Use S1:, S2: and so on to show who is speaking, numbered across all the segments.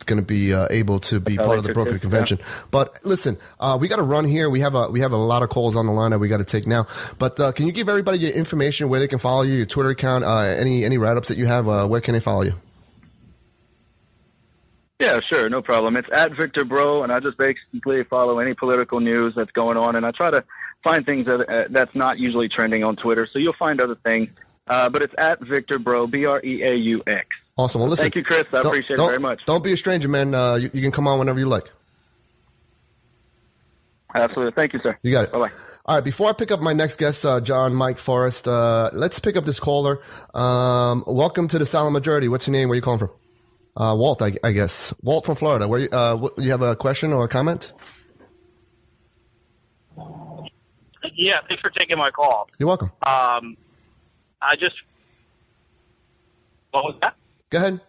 S1: going to be able to be part of the broker convention. Yeah. But listen, we got to run here. We have a lot of calls on the line that we got to take now. But can you give everybody your information, where they can follow you, your Twitter account, any write-ups that you have? Where can they follow you?
S2: Yeah, sure, no problem. It's at Victor Breaux, and I just basically follow any political news that's going on, and I try to find things that's not usually trending on Twitter. So you'll find other things. But it's at Victor Breaux, Breaux.
S1: Awesome. Well, listen.
S2: Thank you, Chris. I appreciate it very much.
S1: Don't be a stranger, man. You can come on whenever you like.
S2: Absolutely. Thank you, sir.
S1: You got it.
S2: Bye-bye.
S1: All right. Before I pick up my next guest, John Mike Forrest, let's pick up this caller. Welcome to the Silent Majority. What's your name? Where are you calling from? Walt, I guess. Walt from Florida. Where you have a question or a comment?
S3: Yeah, thanks for taking my call.
S1: You're welcome.
S3: What was that?
S1: Go ahead.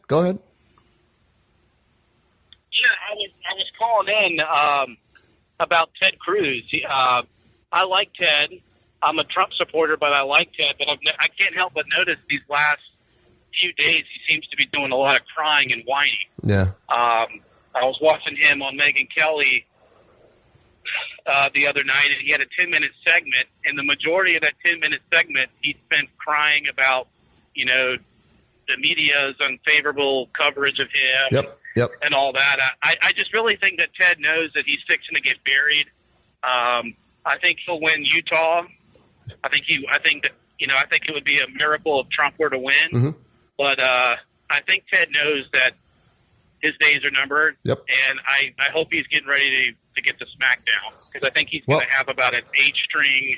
S3: Yeah, I was calling in about Ted Cruz. I like Ted. I'm a Trump supporter, but I like Ted. But I can't help but notice these last few days he seems to be doing a lot of crying and whining.
S1: Yeah.
S3: I was watching him on Megyn Kelly the other night, and he had a 10-minute segment, and the majority of that 10-minute segment he spent crying about, the media's unfavorable coverage of him and all that. I just really think that Ted knows that he's fixing to get buried. I think he'll win Utah. I think it would be a miracle if Trump were to win.
S1: Mm-hmm.
S3: But I think Ted knows that his days are numbered.
S1: Yep.
S3: And I hope he's getting ready to get to SmackDown, because I think he's going to have about an 8-string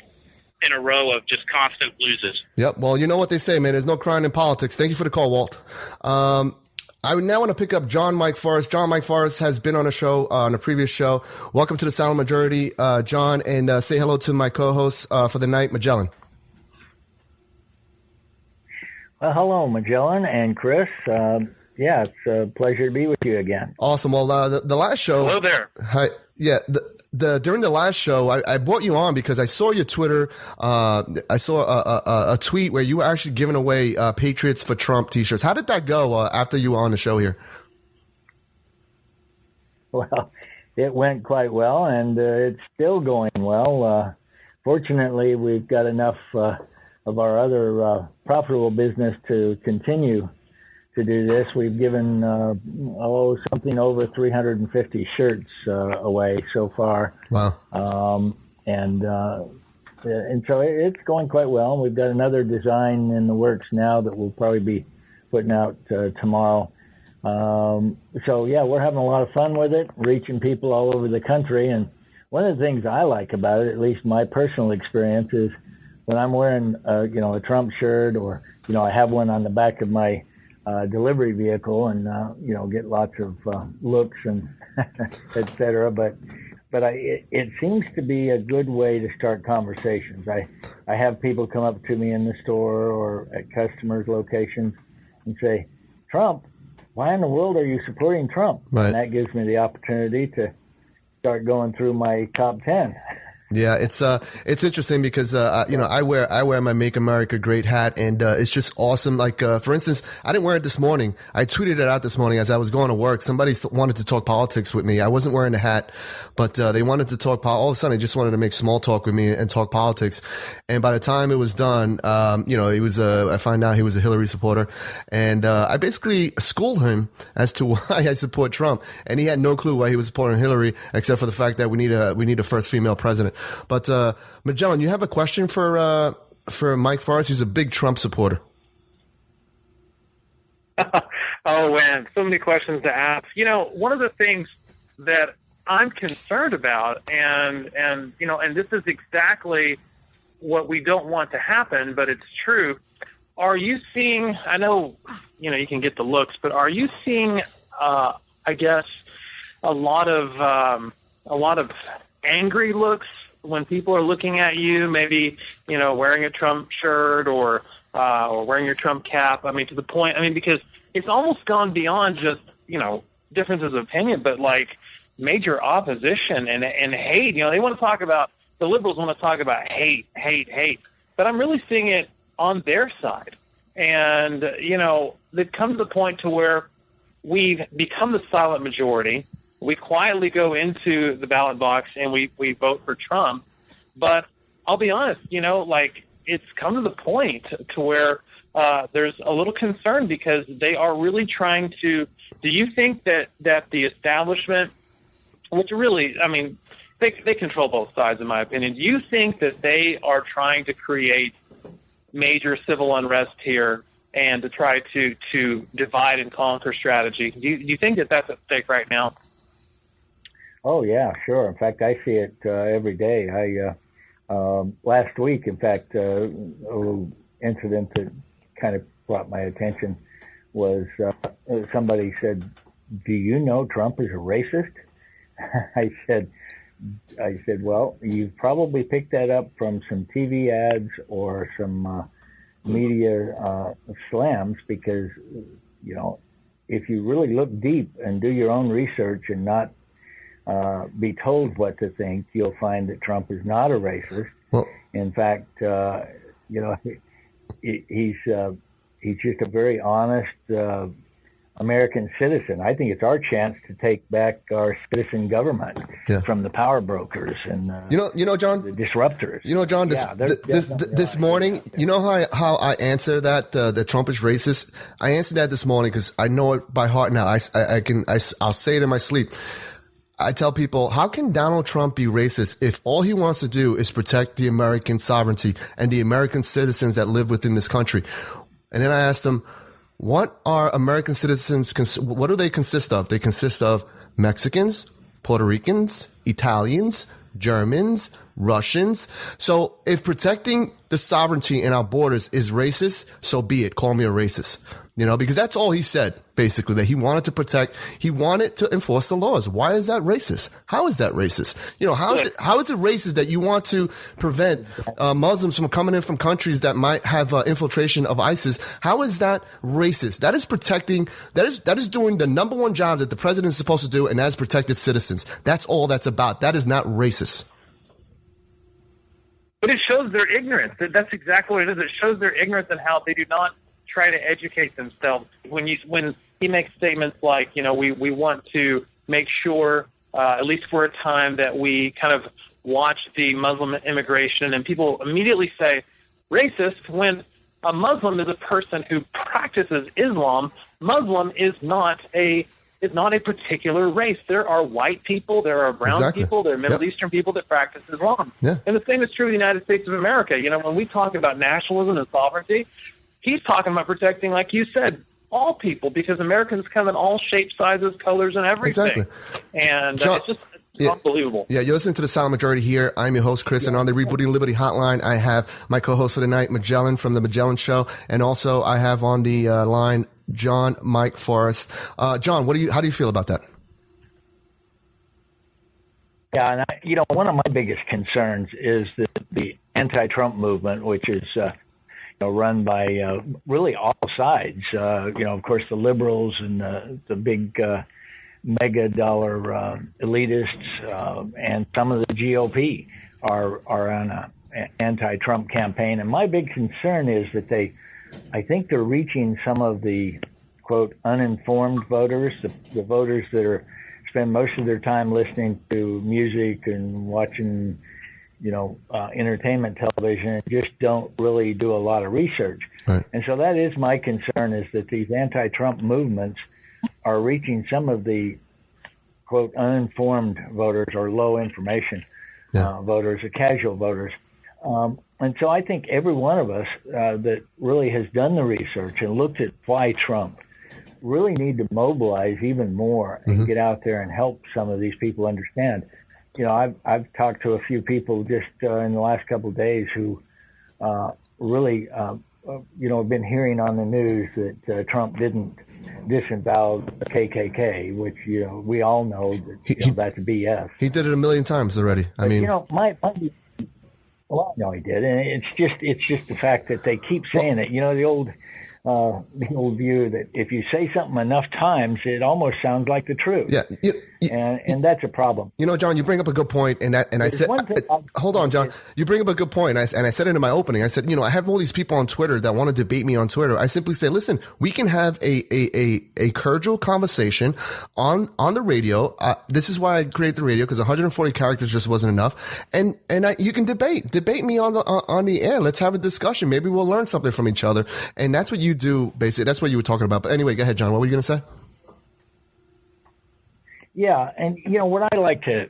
S3: in a row of just constant loses.
S1: Yep. Well, you know what they say, man. There's no crying in politics. Thank you for the call, Walt. I would now want to pick up John Mike Forrest. John Mike Forrest has been on a show, on a previous show. Welcome to the Silent Majority, John, and say hello to my co-host for the night, Magellan.
S4: Well, hello, Magellan and Chris. Yeah, it's a pleasure to be with you again.
S1: Awesome. Well, the last show.
S3: Hello there.
S1: Hi. Yeah. During the last show, I brought you on because I saw your Twitter. I saw a tweet where you were actually giving away Patriots for Trump T-shirts. How did that go after you were on the show here?
S4: Well, it went quite well, and it's still going well. Fortunately, we've got enough of our other profitable business to continue to do this. We've given something over 350 shirts away so far.
S1: Wow.
S4: And so it's going quite well. We've got another design in the works now that we'll probably be putting out tomorrow. So yeah, we're having a lot of fun with it, reaching people all over the country. And one of the things I like about it, at least my personal experience, is when I'm wearing a Trump shirt, or I have one on the back of my delivery vehicle, and get lots of looks and et cetera. But it seems to be a good way to start conversations. I have people come up to me in the store or at customers' locations and say, "Trump, why in the world are you supporting Trump?"
S1: Right.
S4: And that gives me the opportunity to start going through my top 10.
S1: Yeah, it's interesting because I wear my Make America Great hat, and it's just awesome. Like for instance, I didn't wear it this morning. I tweeted it out this morning as I was going to work. Somebody wanted to talk politics with me. I wasn't wearing a hat, but they wanted to talk. All of a sudden, they just wanted to make small talk with me and talk politics. And by the time it was done, it was I find out he was a Hillary supporter, and I basically schooled him as to why I support Trump, and he had no clue why he was supporting Hillary, except for the fact that we need a first female president. But Magellan, you have a question for Mike Forrest? He's a big Trump supporter.
S5: Oh man, so many questions to ask. One of the things that I'm concerned about, and this is exactly what we don't want to happen, but it's true. Are you seeing? I know you can get the looks, but are you seeing? I guess a lot of angry looks when people are looking at you, maybe, wearing a Trump shirt or wearing your Trump cap. I mean, to the point, because it's almost gone beyond just, differences of opinion, but like major opposition and hate. They want to talk about, the liberals want to talk about hate. But I'm really seeing it on their side. And, it comes to the point to where we've become the silent majority. We quietly go into the ballot box and we vote for Trump. But I'll be honest, like it's come to the point to where there's a little concern because they are really trying to. Do you think that the establishment, which really, I mean, they control both sides, in my opinion. Do you think that they are trying to create major civil unrest here and to try to divide and conquer strategy? Do you think that that's at stake right now?
S4: Oh yeah, sure. In fact, I see it every day. Last week, in fact, a little incident that kind of brought my attention was somebody said, "Do you know Trump is a racist?" I said, well, you've probably picked that up from some TV ads or some media slams because, if you really look deep and do your own research and not be told what to think, you'll find that Trump is not a racist. Well, in fact, he's just a very honest American citizen. I think it's our chance to take back our citizen government from the power brokers and
S1: John,
S4: the disruptors.
S1: John, this morning, how I answer that Trump is racist. I answered that this morning because I know it by heart now. I'll say it in my sleep. I tell people, how can Donald Trump be racist if all he wants to do is protect the American sovereignty and the American citizens that live within this country? And then I asked them, what are American citizens, what do they consist of? They consist of Mexicans, Puerto Ricans, Italians, Germans, Russians. So if protecting the sovereignty in our borders is racist, so be it. Call me a racist. Because that's all he said, basically, that he wanted to protect, he wanted to enforce the laws. Why is that racist? How is that racist? How is it racist that you want to prevent Muslims from coming in from countries that might have infiltration of ISIS? How is that racist? That is protecting, that is doing the number one job that the president is supposed to do, and that is protecting citizens. That's all that's about. That is not racist.
S5: But it shows their ignorance. That's exactly what it is. It shows their ignorance and how they do not try to educate themselves. When he makes statements like, we want to make sure, at least for a time, that we kind of watch the Muslim immigration, and people immediately say racist when a Muslim is a person who practices Islam. Muslim is not a particular race. There are white people, there are brown people, there are Middle Eastern people that practice Islam. Yeah. And the same is true of the United States of America. When we talk about nationalism and sovereignty, he's talking about protecting, like you said, all people, because Americans come in all shapes, sizes, colors, and everything. Exactly. And
S1: John,
S5: it's just unbelievable.
S1: Yeah, you're listening to The Silent Majority here. I'm your host, Chris, and on the Rebooting Liberty hotline, I have my co-host for the night, Magellan from The Magellan Show, and also I have on the line John Mike Forrest. John, how do you feel about that?
S4: Yeah, and one of my biggest concerns is the anti-Trump movement, which is run by really all sides. Of course, the liberals and the big mega dollar elitists and some of the GOP are on an anti-Trump campaign. And my big concern is that I think they're reaching some of the, quote, uninformed voters, the voters that spend most of their time listening to music and watching entertainment television and just don't really do a lot of research. Right. And so that is my concern, is that these anti-Trump movements are reaching some of the, quote, uninformed voters or low information voters, or casual voters. And so I think every one of us that really has done the research and looked at why Trump really need to mobilize even more and get out there and help some of these people understand. I've talked to a few people just in the last couple of days who really, have been hearing on the news that Trump didn't disavow the KKK, which, we all know that that's BS.
S1: He did it a million times already.
S4: But, well, no, he did. And it's just the fact that they keep saying it. The old the old view that if you say something enough times, it almost sounds like the truth.
S1: Yeah.
S4: And that's a problem.
S1: You know, John, you bring up a good point, and I said, hold on, John. You bring up a good point, and I said it in my opening. I said, I have all these people on Twitter that want to debate me on Twitter. I simply say, listen, we can have a cordial conversation on the radio. This is why I created the radio, because 140 characters just wasn't enough. And you can debate me on the air. Let's have a discussion. Maybe we'll learn something from each other. And that's what you do, basically. That's what you were talking about. But anyway, go ahead, John. What were you going to say?
S4: Yeah, and what I like to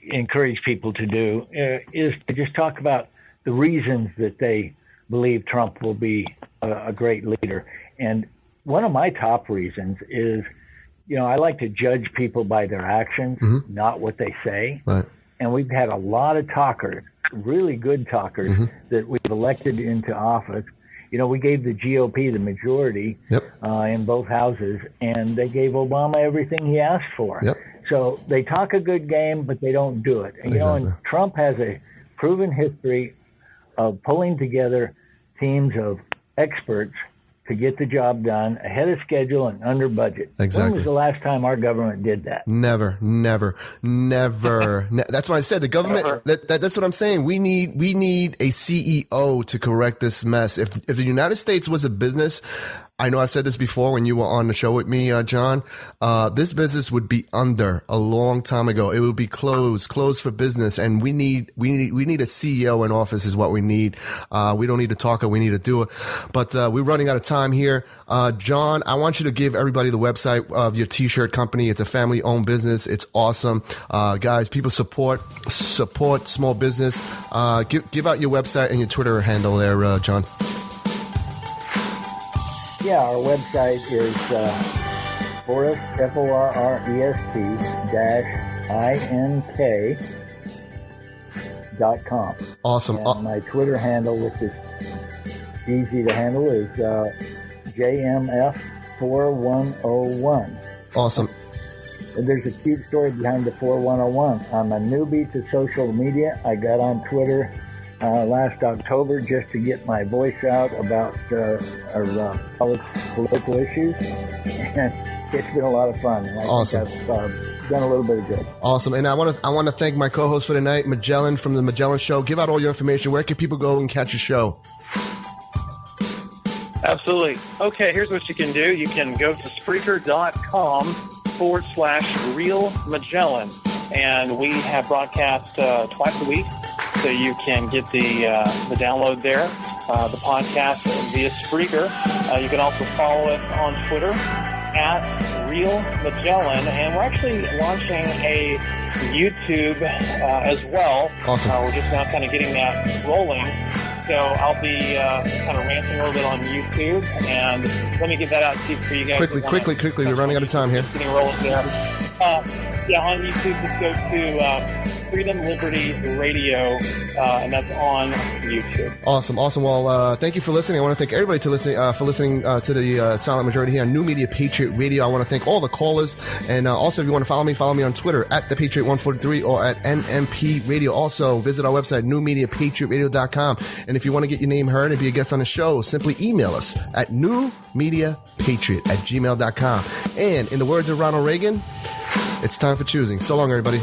S4: encourage people to do is to just talk about the reasons that they believe Trump will be a great leader. And one of my top reasons is, I like to judge people by their actions, not what they say.
S1: Right.
S4: And we've had a lot of talkers, really good talkers, that we've elected into office. We gave the GOP the majority in both houses, and they gave Obama everything he asked for.
S1: Yep.
S4: So they talk a good game, but they don't do it. And,
S1: Exactly.
S4: and Trump has a proven history of pulling together teams of experts to get the job done ahead of schedule and under budget.
S1: Exactly.
S4: When was the last time our government did that?
S1: Never. That's why I said the government. That's what I'm saying. We need a CEO to correct this mess. If the United States was a business, I know I've said this before when you were on the show with me, John. This business would be under a long time ago. It would be closed for business, and we need a CEO in office is what we need. We don't need to talk it, we need to do it. But we're running out of time here. John, I want you to give everybody the website of your T-shirt company. It's a family-owned business. It's awesome, guys. People support small business. Give out your website and your Twitter handle there, John.
S4: Yeah, our website is Forrest, FORREST.INK.com.
S1: Awesome.
S4: And my Twitter handle, which is easy to handle, is JMF4101.
S1: Awesome.
S4: And there's a cute story behind the 4101. I'm a newbie to social media. I got on Twitter last October just to get my voice out about our political issues, and it's been a lot of fun. And I
S1: awesome.
S4: think I've done a little bit of good.
S1: Awesome. And I want to thank my co-host for the night, Magellan from the Magellan Show. Give out all your information. Where can people go and catch your show?
S5: Absolutely. Okay, here's what you can do. You can go to Spreaker.com/Real Magellan, and we have broadcast twice a week. So you can get the download there, the podcast via Spreaker. You can also follow us on Twitter at Real Magellan, and we're actually launching a YouTube as well.
S1: Awesome.
S5: We're just now kind of getting that rolling. So I'll be kind of ranting a little bit on YouTube, and let me get that out to you for you guys.
S1: Quickly. We're running out of time here.
S5: Getting rolling there. On YouTube, just go to Freedom Liberty Radio, and that's on YouTube.
S1: Awesome. Well, thank you for listening. I want to thank everybody for listening to the Silent Majority here on New Media Patriot Radio. I want to thank all the callers, and also if you want to follow me on Twitter at ThePatriot143 or at NMP Radio. Also, visit our website, newmediapatriotradio.com. And if you want to get your name heard and be a guest on the show, simply email us at newmediapatriot@gmail.com. And in the words of Ronald Reagan, it's time for choosing. So long, everybody.